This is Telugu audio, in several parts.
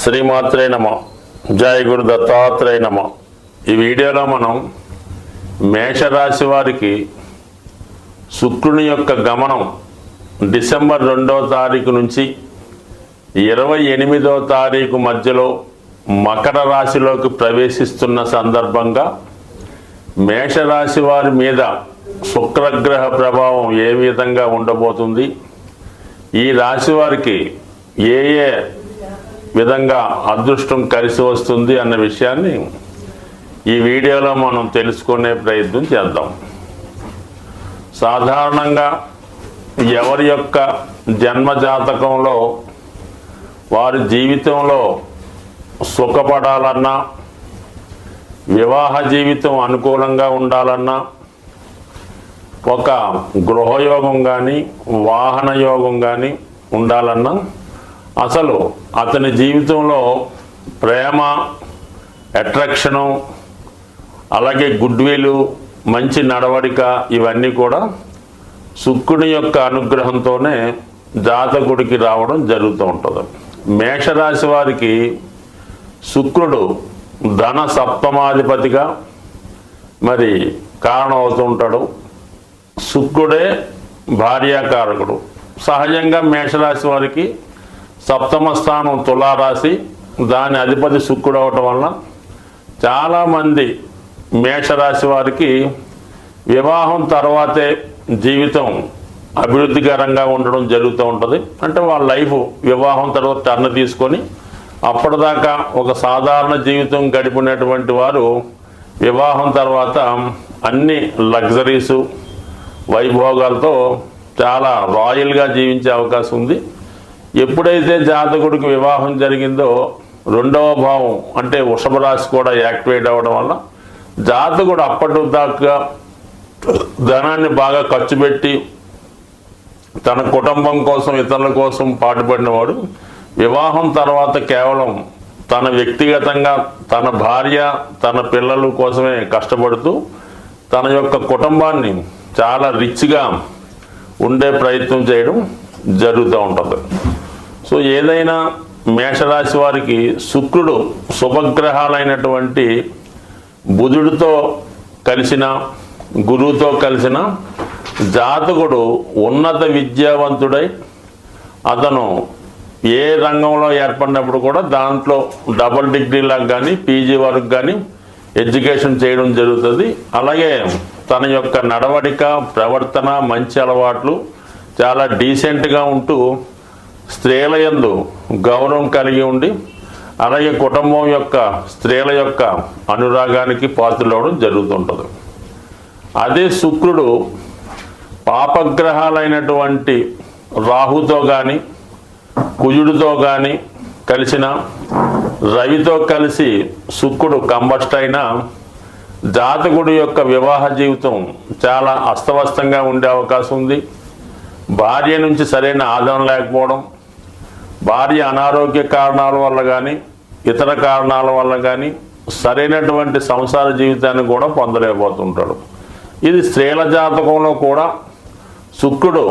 శ్రీమాత్రే నమ. జయ గురు దత్తాత్రేయ నమ. ఈ వీడియోలో మనం మేషరాశి వారికి శుక్రుని యొక్క గమనం డిసెంబర్ 2వ తారీఖు నుంచి 28వ తారీఖు మధ్యలో మకర రాశిలోకి ప్రవేశిస్తున్న సందర్భంగా మేషరాశి వారి మీద శుక్రగ్రహ ప్రభావం ఏ విధంగా ఉండబోతుంది, ఈ రాశి వారికి ఏ ఏ విధంగా అదృష్టం కలిసి వస్తుంది అన్న విషయాన్ని ఈ వీడియోలో మనం తెలుసుకునే ప్రయత్నం చేద్దాం. సాధారణంగా ఎవరి యొక్క జన్మ జాతకంలో వారి జీవితంలో సుఖపడాలన్నా, వివాహ జీవితం అనుకూలంగా ఉండాలన్నా, ఒక గృహయోగం కానీ వాహన యోగం కానీ ఉండాలన్నా, అసలు అతని జీవితంలో ప్రేమ, అట్రాక్షను, అలాగే గుడ్విల్, మంచి నడవడిక ఇవన్నీ కూడా శుక్రుని యొక్క అనుగ్రహంతోనే జాతకుడికి రావడం జరుగుతూ ఉంటుంది. మేషరాశి వారికి శుక్రుడు ధన సప్తమాధిపతిగా మరి కారణమవుతూ ఉంటాడు. శుక్రుడే భార్యాకారకుడు. సహజంగా మేషరాశి వారికి సప్తమ స్థానం తులారాశి, దాని అధిపతి శుక్రుడు అవటం వలన చాలామంది మేషరాశి వారికి వివాహం తర్వాతే జీవితం అభివృద్ధికరంగా ఉండడం జరుగుతూ ఉంటుంది. అంటే వాళ్ళ లైఫ్ వివాహం తర్వాత టర్న్ తీసుకొని అప్పటిదాకా ఒక సాధారణ జీవితం గడిపినటువంటి వారు వివాహం తర్వాత అన్ని లగ్జరీసు, వైభోగాలతో చాలా రాయల్గా జీవించే అవకాశం ఉంది. ఎప్పుడైతే జాతకుడికి వివాహం జరిగిందో 2వ భావం అంటే వృషభ రాశి కూడా యాక్టివేట్ అవ్వడం వల్ల జాతకుడు అప్పటిదాకా ధనాన్ని బాగా ఖర్చు పెట్టి తన కుటుంబం కోసం, ఇతరుల కోసం పాటుపడినవాడు వివాహం తర్వాత కేవలం తన వ్యక్తిగతంగా తన భార్య, తన పిల్లల కోసమే కష్టపడుతూ తన యొక్క కుటుంబాన్ని చాలా రిచ్గా ఉండే ప్రయత్నం చేయడం జరుగుతూ ఉంటుంది. సో ఏదైనా మేషరాశి వారికి శుక్రుడు శుభగ్రహాలైనటువంటి బుధుడితో కలిసిన, గురువుతో కలిసిన జాతకుడు ఉన్నత విద్యావంతుడై అతను ఏ రంగంలో ఏర్పడినప్పుడు కూడా దాంట్లో డబుల్ డిగ్రీలకు కానీ పీజీ వరకు కానీ ఎడ్యుకేషన్ చేయడం జరుగుతుంది. అలాగే తన యొక్క నడవడిక, ప్రవర్తన, మంచి అలవాట్లు చాలా డీసెంట్గా ఉంటూ స్త్రీల యందు గౌరవం కలిగి ఉండి, అలాగే కుటుంబం యొక్క స్త్రీల యొక్క అనురాగానికి పాత్రలవడం జరుగుతుంటుంది. అదే శుక్రుడు పాపగ్రహాలైనటువంటి రాహుతో కానీ కుజుడితో కానీ కలిసిన, రవితో కలిసి శుక్రుడు కంబస్ట్ అయినా జాతకుడి యొక్క వివాహ జీవితం చాలా అస్తవ్యస్తంగా ఉండే అవకాశం ఉంది. భార్య నుంచి సరైన ఆదరణ లేకపోవడం, భార్య అనారోగ్య కారణాల వల్ల కానీ ఇతర కారణాల వల్ల కానీ సరైనటువంటి సంసార జీవితాన్ని కూడా పొందలేకపోతుంటాడు. ఇది స్త్రీల జాతకంలో కూడా శుక్రుడు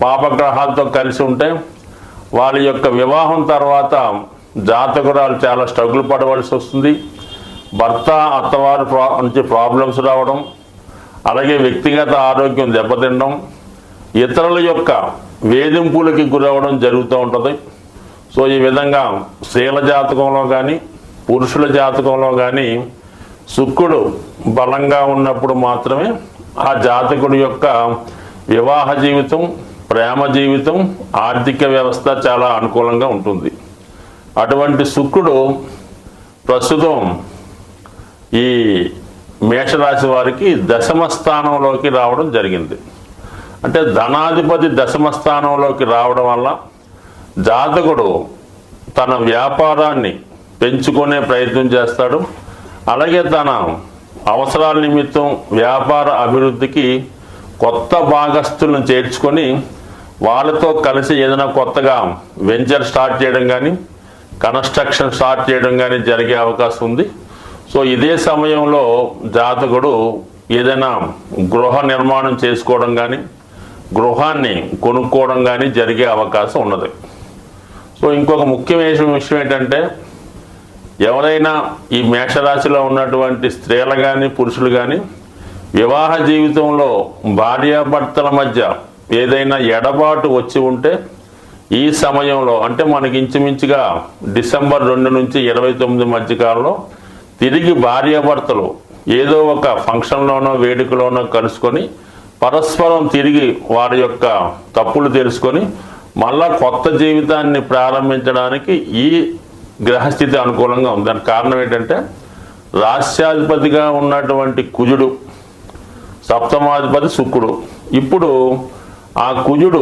పాపగ్రహాలతో కలిసి ఉంటే వాళ్ళ యొక్క వివాహం తర్వాత జాతకురాలు చాలా స్ట్రగుల్ పడవలసి వస్తుంది. భర్త, అత్తవారి నుంచి ప్రాబ్లమ్స్ రావడం, అలాగే వ్యక్తిగత ఆరోగ్యం దెబ్బతినడం, ఇతరుల యొక్క వేధింపులకి గురవడం జరుగుతూ ఉంటుంది. సో ఈ విధంగా స్త్రీల జాతకంలో కానీ పురుషుల జాతకంలో కానీ శుక్రుడు బలంగా ఉన్నప్పుడు మాత్రమే ఆ జాతకుడి యొక్క వివాహ జీవితం, ప్రేమ జీవితం, ఆర్థిక వ్యవస్థ చాలా అనుకూలంగా ఉంటుంది. అటువంటి శుక్రుడు ప్రస్తుతం ఈ మేషరాశి వారికి 10వ స్థానంలోకి రావడం జరిగింది. అంటే ధనాధిపతి 10వ స్థానంలోకి రావడం వల్ల జాతకుడు తన వ్యాపారాన్ని పెంచుకునే ప్రయత్నం చేస్తాడు. అలాగే తన అవసరాల నిమిత్తం వ్యాపార అభివృద్ధికి కొత్త భాగస్తులను చేర్చుకొని వాళ్ళతో కలిసి ఏదైనా కొత్తగా వెంచర్ స్టార్ట్ చేయడం కానీ, కన్స్ట్రక్షన్ స్టార్ట్ చేయడం కానీ జరిగే అవకాశం ఉంది. సో ఇదే సమయంలో జాతకుడు ఏదైనా గృహ నిర్మాణం చేసుకోవడం కానీ, గృహాన్ని కొనుక్కోవడం కానీ జరిగే అవకాశం ఉన్నది. సో ఇంకొక ముఖ్యమైన విషయం ఏంటంటే ఎవరైనా ఈ మేషరాశిలో ఉన్నటువంటి స్త్రీలు కానీ పురుషులు కానీ వివాహ జీవితంలో భార్యాభర్తల మధ్య ఏదైనా ఎడబాటు వచ్చి ఉంటే ఈ సమయంలో అంటే మనకి ఇంచుమించుగా డిసెంబర్ 2 నుంచి 29 మధ్య కాలంలో తిరిగి భార్యాభర్తలు ఏదో ఒక ఫంక్షన్లోనో వేడుకలోనో కలుసుకొని పరస్పరం తిరిగి వారి యొక్క తప్పులు తెలుసుకొని మళ్ళా కొత్త జీవితాన్ని ప్రారంభించడానికి ఈ గ్రహస్థితి అనుకూలంగా ఉంది. దానికి కారణం ఏంటంటే రాష్ట్రాధిపతిగా ఉన్నటువంటి కుజుడు, సప్తమాధిపతి శుక్రుడు, ఇప్పుడు ఆ కుజుడు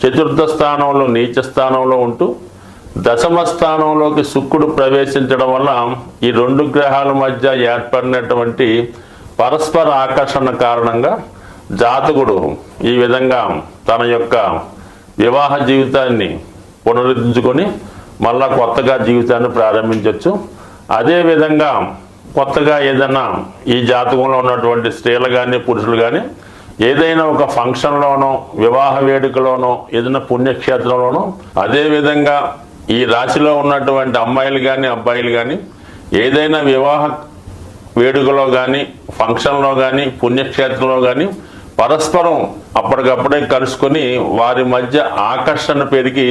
చతుర్థ స్థానంలో నీచ స్థానంలో ఉంటూ దశమ స్థానంలోకి శుక్రుడు ప్రవేశించడం వల్ల ఈ రెండు గ్రహాల మధ్య ఏర్పడినటువంటి పరస్పర ఆకర్షణ కారణంగా జాతకుడు ఈ విధంగా తన యొక్క వివాహ జీవితాన్ని పునరుద్ధరించుకొని మళ్ళా కొత్తగా జీవితాన్ని ప్రారంభించవచ్చు. అదేవిధంగా కొత్తగా ఏదైనా ఈ జాతకంలో ఉన్నటువంటి స్త్రీలు కానీ పురుషులు కానీ ఏదైనా ఒక ఫంక్షన్లోనో వివాహ వేడుకలోనో ఏదైనా పుణ్యక్షేత్రంలోనో అదేవిధంగా ఈ రాశిలో ఉన్నటువంటి అమ్మాయిలు కానీ అబ్బాయిలు కానీ ఏదైనా వివాహ వేడుకలో కానీ ఫంక్షన్లో కానీ పుణ్యక్షేత్రంలో కానీ పరస్పరం అప్పటికప్పుడే కలుసుకొని వారి మధ్య ఆకర్షణ పెరిగి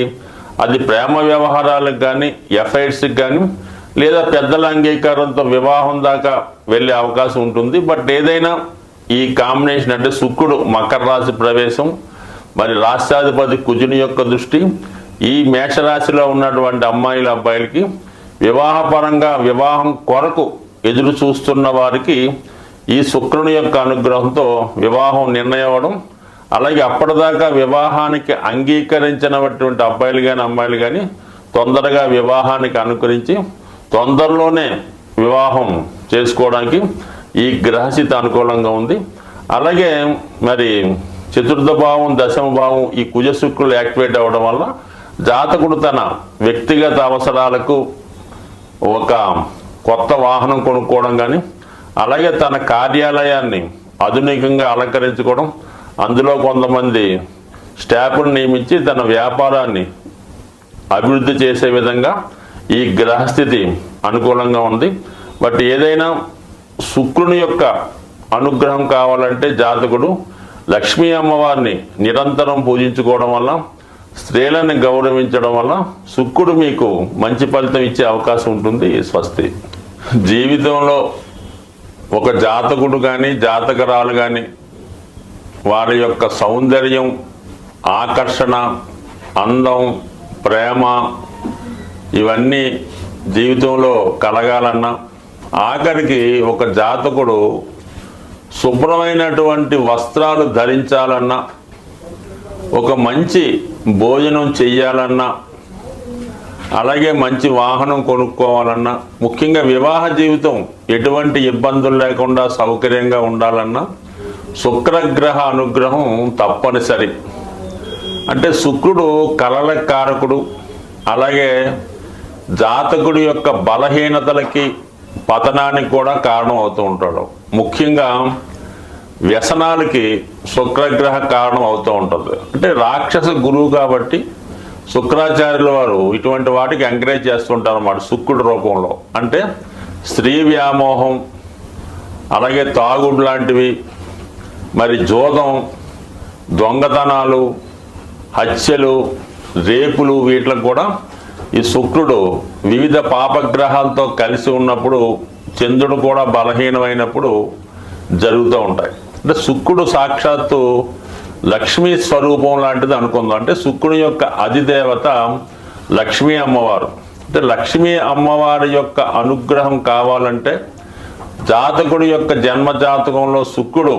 అది ప్రేమ వ్యవహారాలకు కానీ ఎఫైర్స్కి కానీ లేదా పెద్దల అంగీకారంతో వివాహం దాకా వెళ్ళే అవకాశం ఉంటుంది. బట్ ఏదైనా ఈ కాంబినేషన్ అంటే శుక్రుడు మకర రాశి ప్రవేశం, మరి రాష్ట్రాధిపతి కుజుని యొక్క దృష్టి ఈ మేషరాశిలో ఉన్నటువంటి అమ్మాయిల అబ్బాయిలకి వివాహపరంగా వివాహం కొరకు ఎదురు చూస్తున్న వారికి ఈ శుక్రుని యొక్క అనుగ్రహంతో వివాహం నిర్ణయం, అలాగే అప్పటిదాకా వివాహానికి అంగీకరించినటువంటి అబ్బాయిలు కానీ అమ్మాయిలు కానీ తొందరగా వివాహానికి అనుకరించి తొందరలోనే వివాహం చేసుకోవడానికి ఈ గ్రహస్థితి అనుకూలంగా ఉంది. అలాగే మరి చతుర్థ భావం దశమ భావం ఈ కుజ శుక్రులు యాక్టివేట్ అవ్వడం వల్ల జాతకుడు తన వ్యక్తిగత అవసరాలకు ఒక కొత్త వాహనం కొనుక్కోవడం కానీ అలాగే తన కార్యాలయాన్ని ఆధునికంగా అలంకరించుకోవడం, అందులో కొంతమంది స్టాఫ్ను నియమించి తన వ్యాపారాన్ని అభివృద్ధి చేసే విధంగా ఈ గ్రహస్థితి అనుకూలంగా ఉంది. బట్ ఏదైనా శుక్రుని యొక్క అనుగ్రహం కావాలంటే జాతకుడు లక్ష్మీ అమ్మవారిని నిరంతరం పూజించుకోవడం వల్ల, స్త్రీలను గౌరవించడం వల్ల శుక్రుడు మీకు మంచి ఫలితం ఇచ్చే అవకాశం ఉంటుంది. స్వస్తి. జీవితంలో ఒక జాతకుడు కానీ జాతకరాలు కానీ వారి యొక్క సౌందర్యం, ఆకర్షణ, అందం, ప్రేమ ఇవన్నీ జీవితంలో కలగాలన్నా, ఆఖరికి ఒక జాతకుడు శుభ్రమైనటువంటి వస్త్రాలు ధరించాలన్నా, ఒక మంచి భోజనం చెయ్యాలన్నా, అలాగే మంచి వాహనం కొనుక్కోవాలన్నా, ముఖ్యంగా వివాహ జీవితం ఎటువంటి ఇబ్బందులు లేకుండా సౌకర్యంగా ఉండాలన్నా శుక్రగ్రహ అనుగ్రహం తప్పనిసరి. అంటే శుక్రుడు కలల కారకుడు, అలాగే జాతకుడి యొక్క బలహీనతలకి పతనానికి కూడా కారణం అవుతూ ఉంటాడు. ముఖ్యంగా వ్యసనాలకి శుక్రగ్రహ కారణం అవుతూ ఉంటుంది. అంటే రాక్షస గురువు కాబట్టి శుక్రాచార్యుల వారు ఇటువంటి వాటికి ఎంకరేజ్ చేస్తుంటారు అన్నమాట శుక్రుడి రూపంలో. అంటే స్త్రీ వ్యామోహం, అలాగే తాగుడు లాంటివి, మరి జోదం, దొంగతనాలు, హత్యలు, రేపులు వీటికి కూడా ఈ శుక్రుడు వివిధ పాపగ్రహాలతో కలిసి ఉన్నప్పుడు, చంద్రుడు కూడా బలహీనమైనప్పుడు జరుగుతూ ఉంటాయి. అంటే శుక్రుడు సాక్షాత్తు లక్ష్మీ స్వరూపం లాంటిది అనుకుందాం. అంటే శుక్రుని యొక్క అధిదేవత లక్ష్మీ అమ్మవారు. అంటే లక్ష్మీ అమ్మవారి యొక్క అనుగ్రహం కావాలంటే జాతకుడి యొక్క జన్మ జాతకంలో శుక్రుడు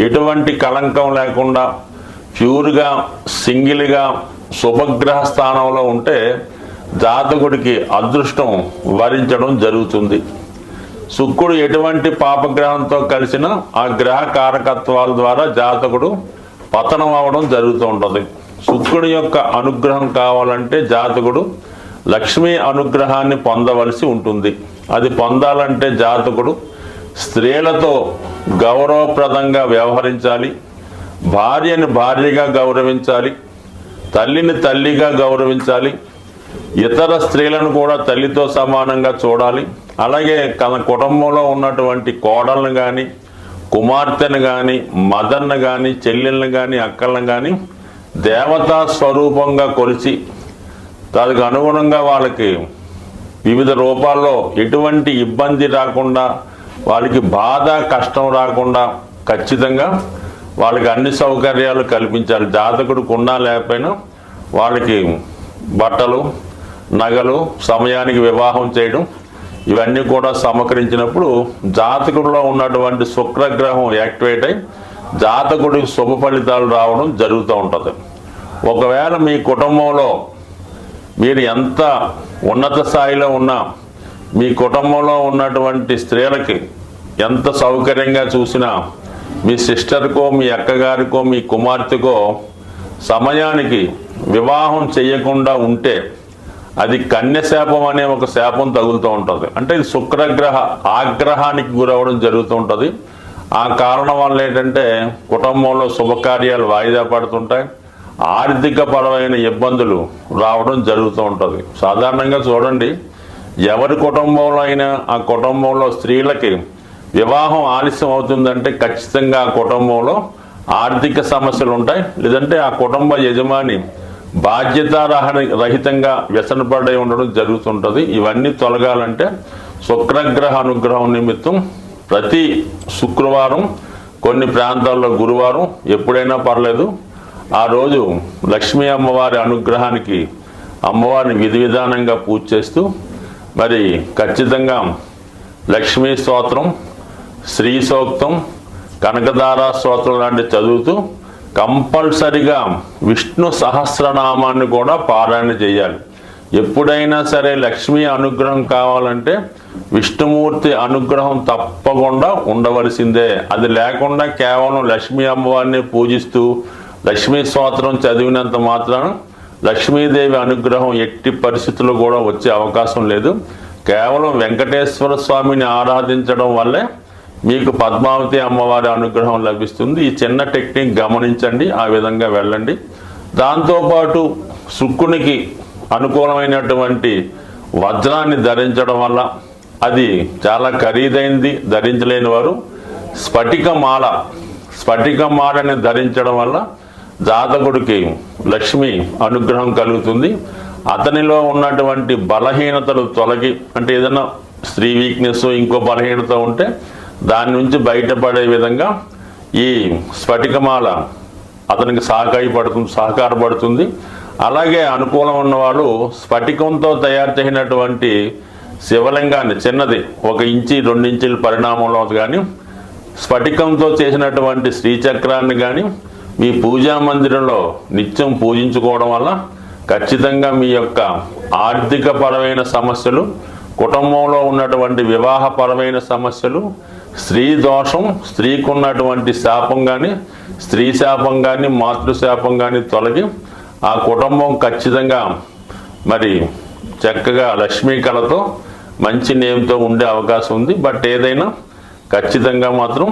ఎటువంటి కళంకం లేకుండా ప్యూర్గా సింగిల్గా శుభగ్రహ స్థానంలో ఉంటే జాతకుడికి అదృష్టం వరించడం జరుగుతుంది. శుక్రుడు ఎటువంటి పాపగ్రహంతో కలిసినా ఆ గ్రహ కారకత్వాల ద్వారా జాతకుడు పతనం అవ్వడం జరుగుతూ ఉంటుంది. శుక్రుడి యొక్క అనుగ్రహం కావాలంటే జాతకుడు లక్ష్మీ అనుగ్రహాన్ని పొందవలసి ఉంటుంది. అది పొందాలంటే జాతకుడు స్త్రీలతో గౌరవప్రదంగా వ్యవహరించాలి, భార్యని భార్యగా గౌరవించాలి, తల్లిని తల్లిగా గౌరవించాలి, ఇతర స్త్రీలను కూడా తల్లితో సమానంగా చూడాలి. అలాగే తన కుటుంబంలో ఉన్నటువంటి కోడలను కానీ, కుమార్తెను కానీ, మదర్ను కానీ, చెల్లెళ్ళను కానీ, అక్కలను కానీ దేవతా స్వరూపంగా కొలిచి దానికి అనుగుణంగా వాళ్ళకి వివిధ రూపాల్లో ఎటువంటి ఇబ్బంది రాకుండా, వాళ్ళకి బాధ కష్టం రాకుండా ఖచ్చితంగా వాళ్ళకి అన్ని సౌకర్యాలు కల్పించాలి. జాతకుడికి ఉన్నా లేకపోయినా వాళ్ళకి బట్టలు, నగలు, సమయానికి వివాహం చేయడం ఇవన్నీ కూడా సమకరించినప్పుడు జాతకుడిలో ఉన్నటువంటి శుక్రగ్రహం యాక్టివేట్ అయి జాతకుడికి శుభ ఫలితాలు రావడం జరుగుతూ ఉంటుంది. ఒకవేళ మీ కుటుంబంలో మీరు ఎంత ఉన్నత స్థాయిలో ఉన్నా మీ కుటుంబంలో ఉన్నటువంటి స్త్రీలకి ఎంత సౌకర్యంగా చూసినా మీ సిస్టర్కో, మీ అక్కగారికో, మీ కుమార్తెకో సమయానికి వివాహం చేయకుండా ఉంటే అది కన్యశాపం అనే ఒక శాపం తగులుతూ ఉంటుంది. అంటే ఇది శుక్రగ్రహ ఆగ్రహానికి గురవడం జరుగుతూ ఉంటుంది. ఆ కారణం వల్ల ఏంటంటే కుటుంబంలో శుభకార్యాలు వాయిదా పడుతుంటాయి, ఆర్థిక పరమైన ఇబ్బందులు రావడం జరుగుతూ ఉంటుంది. సాధారణంగా చూడండి, ఎవరి కుటుంబంలో అయినా ఆ కుటుంబంలో స్త్రీలకి వివాహం ఆలస్యం అవుతుందంటే ఖచ్చితంగా ఆ కుటుంబంలో ఆర్థిక సమస్యలు ఉంటాయి. లేదంటే ఆ కుటుంబ యజమాని బాధ్యతారహితంగా వ్యసనపడి ఉండడం జరుగుతుంటుంది. ఇవన్నీ తొలగాలంటే శుక్రగ్రహ అనుగ్రహం నిమిత్తం ప్రతి శుక్రవారం, కొన్ని ప్రాంతాల్లో గురువారం, ఎప్పుడైనా పర్లేదు, ఆ రోజు లక్ష్మీ అమ్మవారి అనుగ్రహానికి అమ్మవారిని విధి విధానంగా పూజ చేస్తూ మరి ఖచ్చితంగా లక్ష్మీ స్తోత్రం, శ్రీ సూక్తం, కనకదార స్తోత్రం లాంటివి చదువుతూ కంపల్సరిగా విష్ణు సహస్రనామాన్ని కూడా పారాయణ చేయాలి. ఎప్పుడైనా సరే లక్ష్మీ అనుగ్రహం కావాలంటే విష్ణుమూర్తి అనుగ్రహం తప్పకుండా ఉండవలసిందే. అది లేకుండా కేవలం లక్ష్మీ అమ్మవారిని పూజిస్తూ లక్ష్మీ స్తోత్రం చదివినంత మాత్రాన లక్ష్మీదేవి అనుగ్రహం ఎట్టి పరిస్థితుల్లో కూడా వచ్చే అవకాశం లేదు. కేవలం వెంకటేశ్వర స్వామిని ఆరాధించడం వల్లే మీకు పద్మావతి అమ్మవారి అనుగ్రహం లభిస్తుంది. ఈ చిన్న టెక్నిక్ గమనించండి, ఆ విధంగా వెళ్ళండి. దాంతోపాటు శుక్రునికి అనుకూలమైనటువంటి వజ్రాన్ని ధరించడం వల్ల, అది చాలా ఖరీదైంది, ధరించలేని వారు స్ఫటిక మాలని ధరించడం వల్ల జాతకుడికి లక్ష్మి అనుగ్రహం కలుగుతుంది. అతనిలో ఉన్నటువంటి బలహీనతలు తొలగి, అంటే ఏదైనా స్త్రీ వీక్నెస్, ఇంకో బలహీనత ఉంటే దాని నుంచి బయటపడే విధంగా ఈ స్ఫటికమాల అతనికి సహకారపడుతుంది. అలాగే అనుకూలం ఉన్నవాళ్ళు స్ఫటికంతో తయారు చేసినటువంటి శివలింగాన్ని, చిన్నది 1 ఇంచి 2 ఇంచుల పరిణామంలో కానీ, స్ఫటికంతో చేసినటువంటి శ్రీచక్రాన్ని కానీ మీ పూజా మందిరంలో నిత్యం పూజించుకోవడం వల్ల ఖచ్చితంగా మీ యొక్క ఆర్థిక పరమైన సమస్యలు, కుటుంబంలో ఉన్నటువంటి వివాహపరమైన సమస్యలు, స్త్రీ దోషం, స్త్రీకి ఉన్నటువంటి శాపం కానీ, స్త్రీ శాపం కానీ, మాతృశాపం కానీ తొలగి ఆ కుటుంబం ఖచ్చితంగా మరి చక్కగా లక్ష్మీ కళతో మంచి నేమ్తో ఉండే అవకాశం ఉంది. బట్ ఏదైనా ఖచ్చితంగా మాత్రం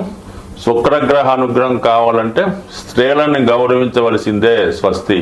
శుక్రగ్రహ అనుగ్రహం కావాలంటే స్త్రీలను గౌరవించవలసిందే. స్వస్తి.